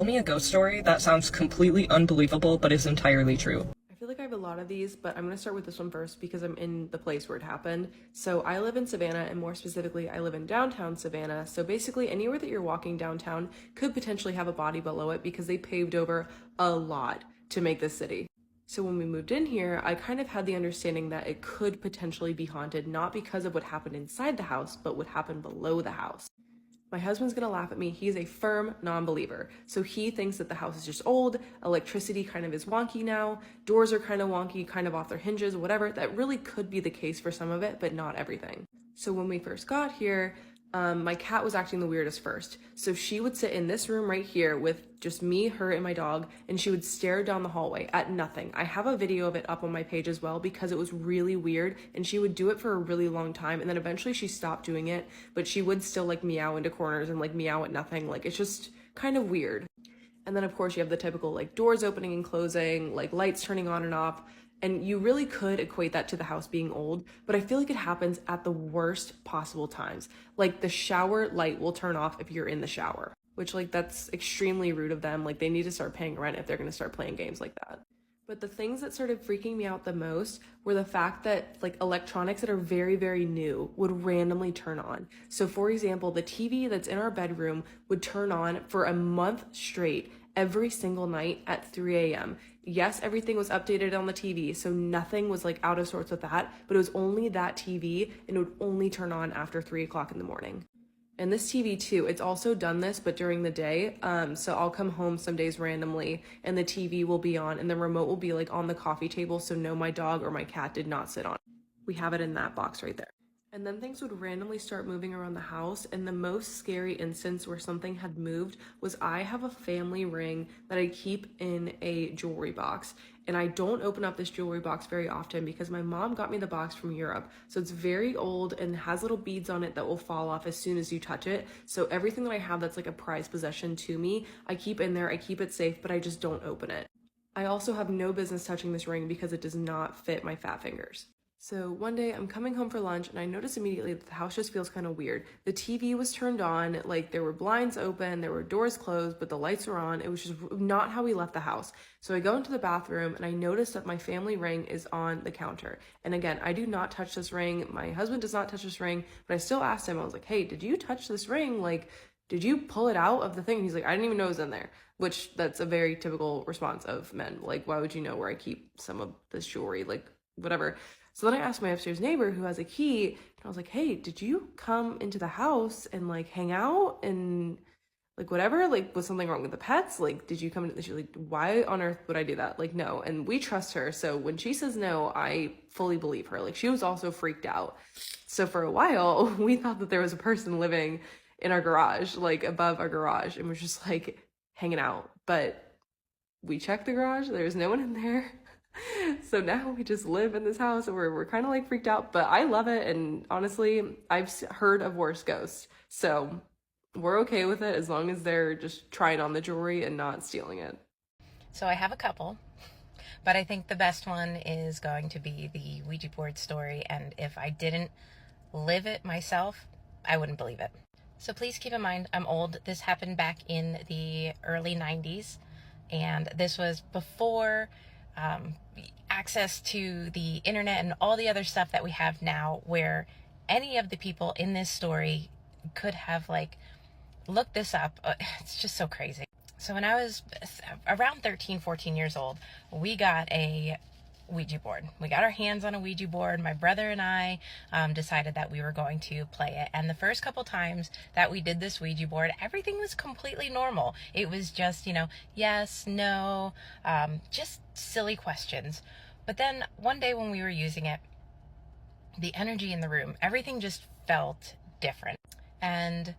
Tell me a ghost story that sounds completely unbelievable but is entirely true. I feel like I have a lot of these, but I'm going to start with this one first because I'm in the place where it happened. So I live in Savannah, and more specifically, I live in downtown Savannah. So basically, anywhere that you're walking downtown could potentially have a body below it because they paved over a lot to make this city. So when we moved in here, I kind of had the understanding that it could potentially be haunted, not because of what happened inside the house, but what happened below the house. My husband's gonna laugh at me. He's a firm non-believer. So he thinks that the house is just old, electricity kind of is wonky now, doors are kind of wonky, kind of off their hinges, whatever. That really could be the case for some of it, but not everything. So when we first got here, my cat was acting the weirdest first. So she would sit in this room right here with just me, her, and my dog, and she would stare down the hallway at nothing. I have a video of it up on my page as well because it was really weird, and she would do it for a really long time, and then eventually she stopped doing it, but she would still like meow into corners and like meow at nothing. Like, it's just kind of weird. And then of course you have the typical like doors opening and closing, like lights turning on and off. And you really could equate that to the house being old, but I feel like it happens at the worst possible times. Like the shower light will turn off if you're in the shower, which like that's extremely rude of them. Like they need to start paying rent if they're going to start playing games like that. But the things that started freaking me out the most were the fact that like electronics that are very, very new would randomly turn on. So for example, the TV that's in our bedroom would turn on for a month straight every single night at 3 a.m. Yes, everything was updated on the TV, so nothing was like out of sorts with that, but it was only that TV and it would only turn on after 3 o'clock in the morning. And this TV too, it's also done this, but during the day. So I'll come home some days randomly and the TV will be on and the remote will be like on the coffee table. So no, my dog or my cat did not sit on it. We have it in that box right there. And then things would randomly start moving around the house. And the most scary instance where something had moved was I have a family ring that I keep in a jewelry box. And I don't open up this jewelry box very often because my mom got me the box from Europe. So it's very old and has little beads on it that will fall off as soon as you touch it. So everything that I have that's like a prized possession to me, I keep in there, I keep it safe, but I just don't open it. I also have no business touching this ring because it does not fit my fat fingers. So one day I'm coming home for lunch and I notice immediately that the house just feels kind of weird. The TV was turned on, like there were blinds open, there were doors closed, but the lights were on. It was just not how we left the house. So I go into the bathroom and I notice that my family ring is on the counter. And again, I do not touch this ring. My husband does not touch this ring, but I still asked him, I was like, hey, did you touch this ring? Like, did you pull it out of the thing? And he's like, I didn't even know it was in there, which that's a very typical response of men. Like, why would you know where I keep some of this jewelry? Like, whatever. So then I asked my upstairs neighbor who has a key, and I was like, hey, did you come into the house and like hang out and like whatever? Like, was something wrong with the pets? Like, did you come in? She's like, why on earth would I do that? Like, no. And we trust her. So when she says no, I fully believe her. Like, she was also freaked out. So for a while, we thought that there was a person living in our garage, like above our garage, and we're just like hanging out. But we checked the garage, there was no one in there. So now we just live in this house and we're kind of like freaked out, but I love it. And honestly, I've heard of worse ghosts. So we're okay with it as long as they're just trying on the jewelry and not stealing it. So I have a couple, but I think the best one is going to be the Ouija board story. And if I didn't live it myself, I wouldn't believe it. So please keep in mind, I'm old. This happened back in the early 90s. And this was before access to the internet and all the other stuff that we have now, where any of the people in this story could have like looked this up. It's just so crazy. So when I was around 13, 14 years old, we got a Ouija board. We got our hands on a Ouija board. My brother and I decided that we were going to play it. And the first couple times that we did this Ouija board, everything was completely normal. It was just, you know, yes, no, just silly questions. But then one day when we were using it, the energy in the room, everything just felt different. And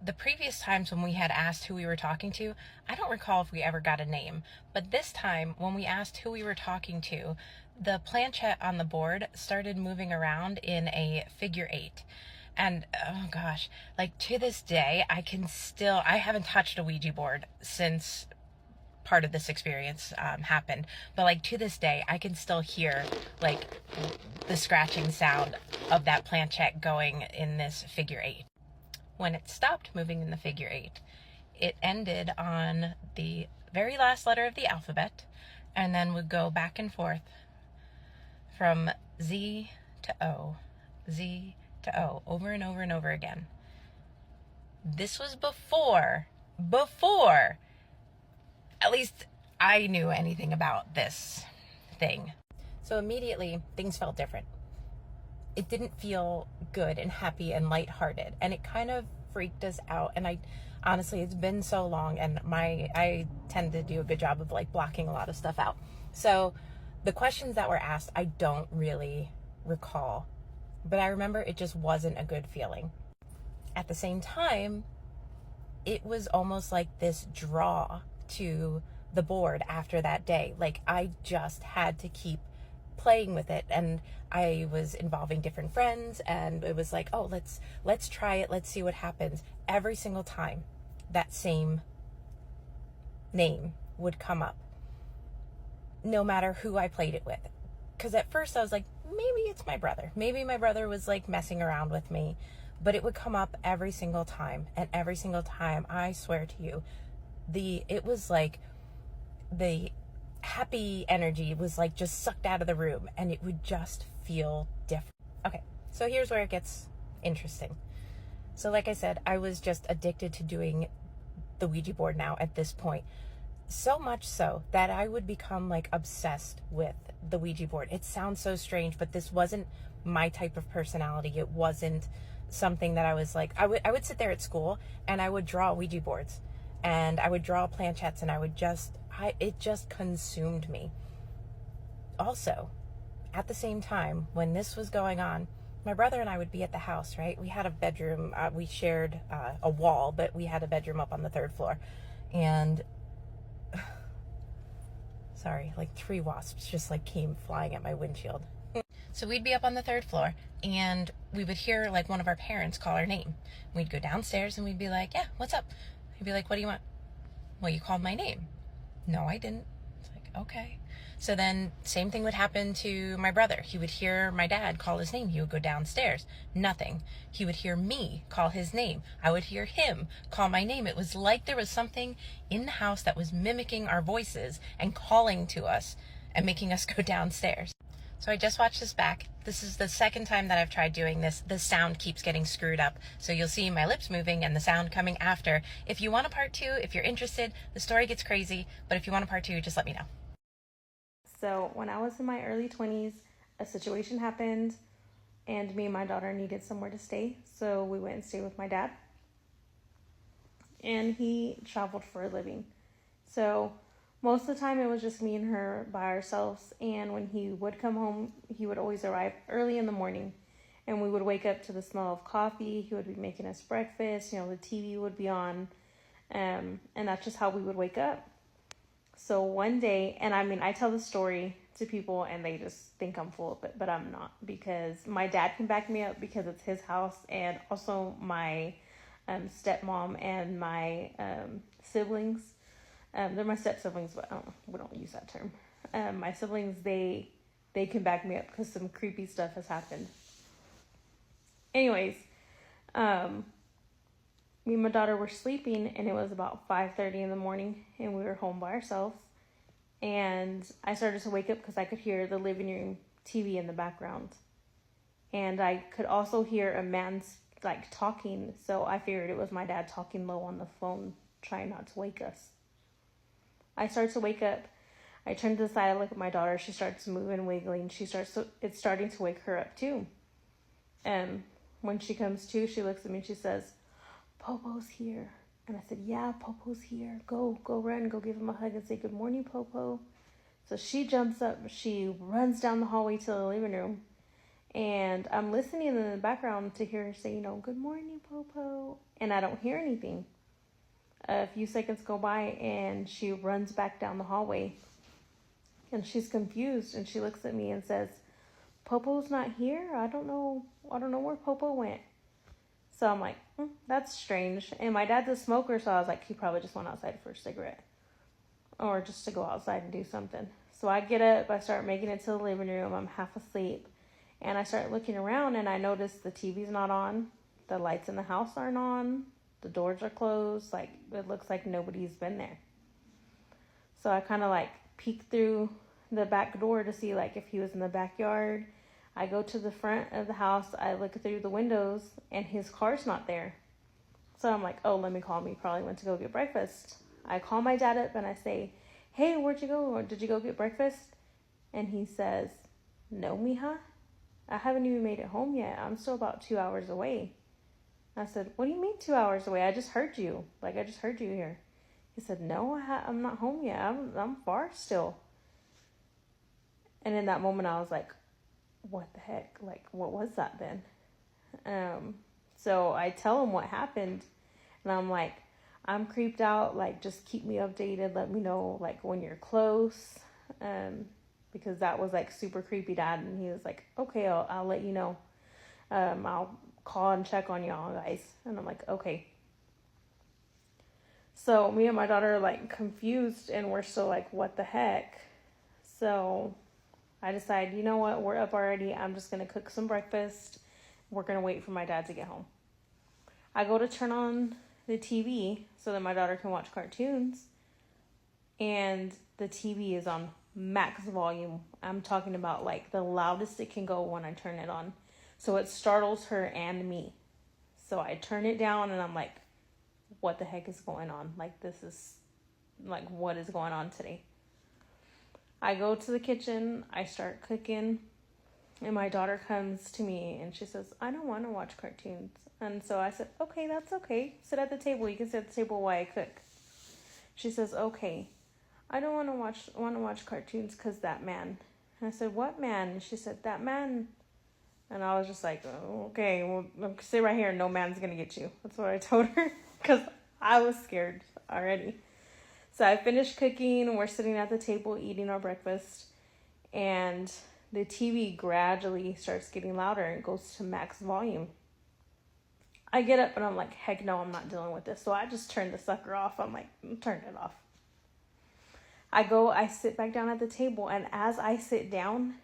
the previous times when we had asked who we were talking to, I don't recall if we ever got a name, but this time when we asked who we were talking to, the planchette on the board started moving around in a figure 8. And oh gosh, like to this day, I haven't touched a Ouija board since part of this experience happened, but like to this day, I can still hear like the scratching sound of that planchette going in this figure 8. When it stopped moving in the figure 8, it ended on the very last letter of the alphabet and then would go back and forth from Z to O, Z to O, over and over and over again. This was before, at least I knew anything about this thing. So immediately things felt different. It didn't feel good and happy and lighthearted, and it kind of freaked us out. And I honestly, it's been so long, and I tend to do a good job of like blocking a lot of stuff out. So the questions that were asked, I don't really recall, but I remember it just wasn't a good feeling. At the same time, it was almost like this draw to the board after that day. Like I just had to keep playing with it, and I was involving different friends, and it was like, oh, let's try it, let's see what happens. Every single time that same name would come up, no matter who I played it with. Because at first I was like, maybe it's my brother, maybe my brother was like messing around with me, but it would come up every single time. And every single time, I swear to you, it was like the happy energy was like just sucked out of the room, and it would just feel different. Okay, so here's where it gets interesting. So like I said, I was just addicted to doing the Ouija board now at this point. So much so that I would become like obsessed with the Ouija board. It sounds so strange, but this wasn't my type of personality. It wasn't something that I was like, I would sit there at school and I would draw Ouija boards and I would draw planchettes, and it just consumed me. Also, at the same time, when this was going on, my brother and I would be at the house, right? We had a bedroom, we shared a wall, but we had a bedroom up on the 3rd floor. And sorry, like 3 wasps just like came flying at my windshield. So we'd be up on the 3rd floor, and we would hear like one of our parents call our name. We'd go downstairs and we'd be like, yeah, what's up? He'd be like, what do you want? Well, you called my name. No, I didn't. It's like, okay. So then same thing would happen to my brother. He would hear my dad call his name. He would go downstairs. Nothing. He would hear me call his name. I would hear him call my name. It was like there was something in the house that was mimicking our voices and calling to us and making us go downstairs. So I just watched this back. This is the 2nd time that I've tried doing this. The sound keeps getting screwed up. So you'll see my lips moving and the sound coming after. If you want a part 2, if you're interested, the story gets crazy. But if you want a part 2, just let me know. So when I was in my early 20s, a situation happened and me and my daughter needed somewhere to stay. So we went and stayed with my dad. And he traveled for a living. So most of the time it was just me and her by ourselves. And when he would come home, he would always arrive early in the morning. And we would wake up to the smell of coffee. He would be making us breakfast. You know, the TV would be on. And that's just how we would wake up. So one day, and I mean, I tell the story to people and they just think I'm full of it, but I'm not, because my dad can back me up because it's his house, and also my stepmom and my siblings. They're my step siblings, but we don't use that term. My siblings, they can back me up because some creepy stuff has happened. Anyways, me and my daughter were sleeping, and it was about 5:30 in the morning, and we were home by ourselves. And I started to wake up because I could hear the living room TV in the background. And I could also hear a man's like talking, so I figured it was my dad talking low on the phone, trying not to wake us. I started to wake up. I turned to the side, I look at my daughter. She starts moving, wiggling. It's starting to wake her up too. When she comes to, she looks at me and she says, Popo's here. And I said, yeah, Popo's here. Go run, go give him a hug and say good morning, Popo. So she jumps up, she runs down the hallway to the living room. And I'm listening in the background to hear her say, good morning, Popo. And I don't hear anything. A few seconds go by and she runs back down the hallway. And she's confused and she looks at me and says, Popo's not here. I don't know where Popo went. So I'm like, that's strange. And my dad's a smoker, so I was like, he probably just went outside for a cigarette. Or just to go outside and do something. So I get up, I start making it to the living room. I'm half asleep. And I start looking around and I notice the TV's not on. The lights in the house aren't on. The doors are closed. Like, it looks like nobody's been there. So I kind of like peek through the back door to see like if he was in the backyard. I go to the front of the house. I look through the windows and his car's not there. So I'm like, oh, let me call him. He probably went to go get breakfast. I call my dad up and I say, hey, where'd you go? Or did you go get breakfast? And he says, no, mija. I haven't even made it home yet. I'm still about 2 hours away. I said, what do you mean 2 hours away? I just heard you. Like, I just heard you here. He said, no, I'm not home yet. I'm far still. And in that moment, I was like, what the heck? Like, what was that then? So I tell him what happened. And I'm like, I'm creeped out. Like, just keep me updated. Let me know, like, when you're close. Because that was, like, super creepy, Dad. And he was like, okay, I'll let you know. I'll call and check on y'all guys. And I'm like, okay. So me and my daughter are, like, confused. And we're still like, what the heck? So I decide, you know what? We're up already. I'm just going to cook some breakfast. We're going to wait for my dad to get home. I go to turn on the TV so that my daughter can watch cartoons. And the TV is on max volume. I'm talking about like the loudest it can go when I turn it on. So it startles her and me. So I turn it down and I'm like, what the heck is going on? Like, this is like, what is going on today? I go to the kitchen. I start cooking. And my daughter comes to me and she says, I don't want to watch cartoons. And so I said, okay, that's okay. Sit at the table. You can sit at the table while I cook. She says, okay. I don't want to watch cartoons because that man. And I said, what man? And she said, that man. And I was just like, oh, okay, well, sit right here. No man's going to get you. That's what I told her because I was scared already. So I finished cooking. We're sitting at the table eating our breakfast. And the TV gradually starts getting louder and goes to max volume. I get up and I'm like, heck no, I'm not dealing with this. So I just turned the sucker off. I'm like, turn it off. I sit back down at the table, and as I sit down,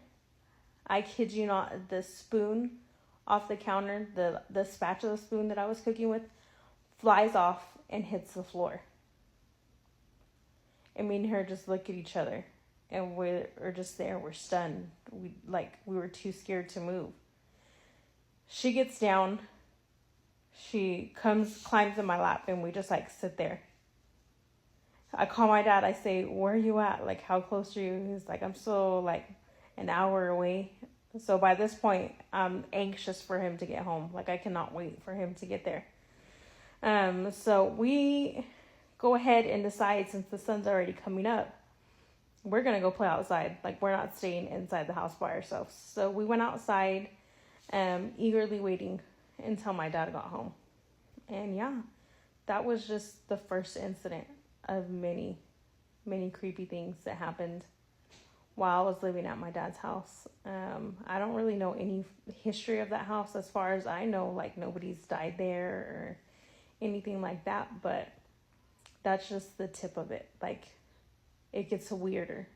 I kid you not, the spoon off the counter, the spatula spoon that I was cooking with, flies off and hits the floor. And me and her just look at each other, and we're just there. We're stunned. We were too scared to move. She gets down. She climbs in my lap, and we just like sit there. I call my dad. I say, where are you at? Like, how close are you? He's like, I'm still like an hour away. So by this point, I'm anxious for him to get home. Like, I cannot wait for him to get there. So we go ahead and decide, since the sun's already coming up, we're going to go play outside. Like, we're not staying inside the house by ourselves. So we went outside, eagerly waiting until my dad got home. And yeah, that was just the first incident of many, many creepy things that happened while I was living at my dad's house. I don't really know any history of that house. As far as I know, like, nobody's died there or anything like that, but that's just the tip of it. Like, it gets weirder